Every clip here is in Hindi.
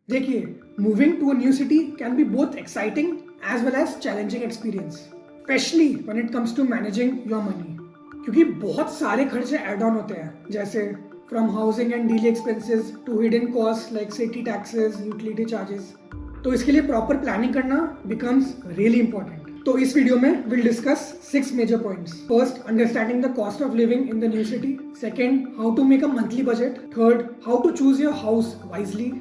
देखिए, moving to a new city can be both exciting as well as challenging experience, especially when it comes to managing your money. क्योंकि बहुत सारे खर्चे एड ऑन होते हैं, जैसे from housing and daily expenses to hidden cost like city taxes, utility charges. तो इसके लिए प्रॉपर प्लानिंग करना बिकम्स रियली इंपॉर्टेंट। तो इस वीडियो में will discuss 6 major points. First, understanding the cost of living in the new city. Second, how to make a monthly budget. Third, how to choose your house wisely.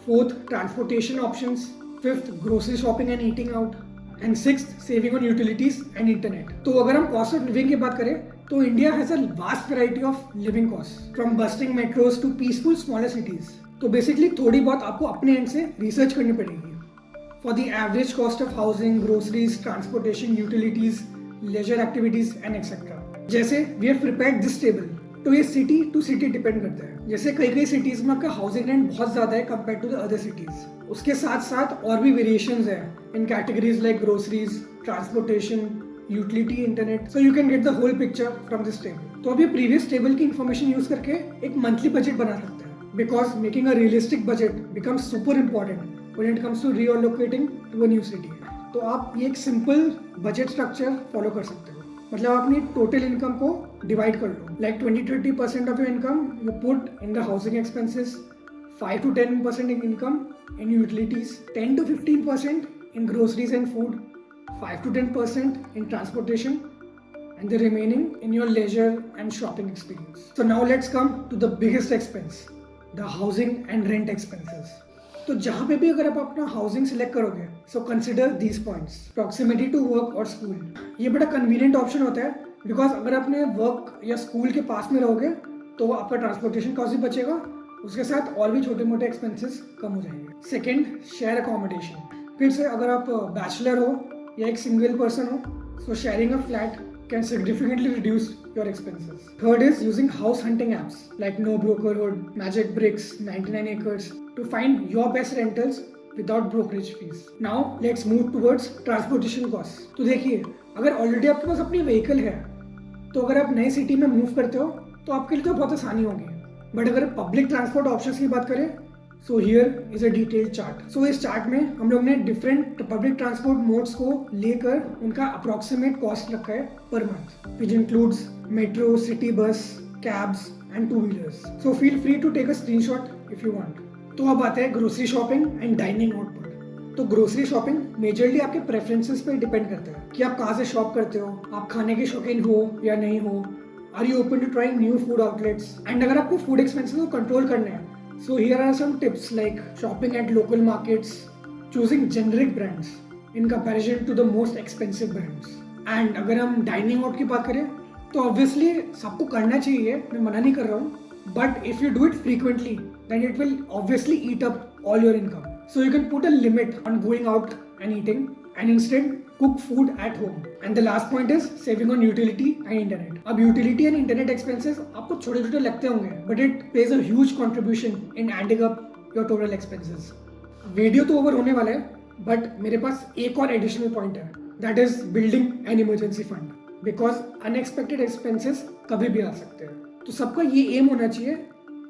Fourth, transportation options. Fifth, grocery shopping and eating out. And sixth, saving on utilities and internet. तो अगर हम कॉस्ट ऑफ लिविंग की बात करें तो India has a vast variety of living cost, from bustling metros to peaceful smaller cities. तो बेसिकली थोड़ी बहुत आपको अपने एंड से रिसर्च करनी पड़ेगी for the average cost of housing, groceries, transportation, utilities, leisure activities and etcetera. जैसे we have prepared this table. तो ये सिटी टू सिटी डिपेंड करता है। जैसे कई सिटीज में आपका हाउसिंग रेंट बहुत ज्यादा है compare to the other cities. उसके साथ साथ और भी वेरिएशंस है इन categories like groceries, transportation, utility, internet. So you can get the whole picture from this table. तो अभी प्रीवियस टेबल की इन्फॉर्मेशन यूज करके एक मंथली बजट बना सकते हैं, because making a realistic budget becomes super important when it comes to reallocating to a new city. तो आप ये एक सिंपल बजट स्ट्रक्चर फॉलो कर सकते हो। मतलब अपनी टोटल इनकम को डिवाइड कर लो, like 20-30% of your income you put in the housing expenses, 5 to 10% in income in utilities, 10 to 15% in groceries and food, 5 to 10% in transportation, and the remaining in your leisure and shopping experience. So now let's come to the biggest expense, the housing and rent expenses. तो जहाँ पे भी अगर आप अपना हाउसिंग सिलेक्ट करोगे, so consider these points. Proximity to work और स्कूल, ये बड़ा कन्वीनियंट ऑप्शन होता है, बिकॉज अगर अपने वर्क या स्कूल के पास में रहोगे तो आपका ट्रांसपोर्टेशन कॉस्ट भी बचेगा, उसके साथ और भी छोटे मोटे एक्सपेंसेस कम हो जाएंगे। Second, share accommodation. फिर से अगर आप बैचलर हो या एक सिंगल पर्सन हो, सो sharing a flat can significantly reduce your expenses. Third is using house hunting apps like No Brokerhood, Magic Bricks, 99 Acres to find your best rentals without brokerage fees. Now let's move towards transportation costs. तो देखिए, अगर ऑलरेडी आपके पास अपनी व्हीकल है तो अगर आप नई सिटी में मूव करते हो तो आपके लिए तो बहुत आसानी होगी। बट अगर पब्लिक ट्रांसपोर्ट ऑप्शंस की बात करें, so here is a detailed chart. So इस चार्ट में हम लोग ने डिफरेंट पब्लिक ट्रांसपोर्ट मोड्स को लेकर उनका अप्रोक्सीमेट कॉस्ट रखा है per month, which includes metro, city bus, cabs and two wheelers. So feel free to take a screenshot if you want. तो अब आते हैं grocery shopping and dining out पर। तो ग्रोसरी शॉपिंग मेजरली आपके प्रेफरेंसेस पे डिपेंड करता है कि आप कहाँ से शॉप करते हो, आप खाने के शौकीन हो या नहीं हो, are you open to trying new food outlets. And अगर आपको फूड एक्सपेंसेस को कंट्रोल करने हैं, so here are some tips like shopping at local markets, choosing generic brands in comparison to the most expensive brands. And अगर हम dining out की बात करें तो obviously सबको करना चाहिए, मैं मना नहीं कर रहा हूँ, but if you do it frequently then it will obviously eat up all your income. So you can put a limit on going out and eating and instead cook food at home. And the last point is saving on utility and internet. अब utility and internet expenses आपको छोटे छोटे लगते होंगे, but it plays a huge contribution in adding up your total expenses. Video तो ओवर होने वाला है, बट मेरे पास एक और एडिशनल पॉइंट है, that is building an emergency fund, because unexpected expenses कभी भी आ सकते हैं। तो सबका ये एम होना चाहिए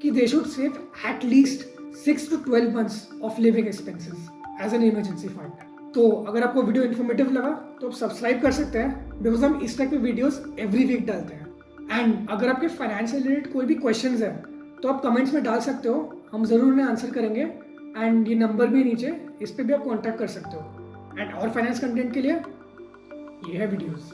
कि they should save at least 6 to 12 months of living expenses as an emergency fund. तो अगर आपको वीडियो इन्फॉर्मेटिव लगा तो आप सब्सक्राइब कर सकते हैं, बिकॉज हम इस टाइप के वीडियोस एवरी वीक डालते हैं। एंड अगर आपके फाइनेंस से रिलेटेड कोई भी क्वेश्चंस है तो आप कमेंट्स में डाल सकते हो, हम ज़रूर उन्हें आंसर करेंगे। एंड ये नंबर भी नीचे, इस पर भी आप कॉन्टैक्ट कर सकते हो। एंड और फाइनेंस कंटेंट के लिए ये है वीडियोज़।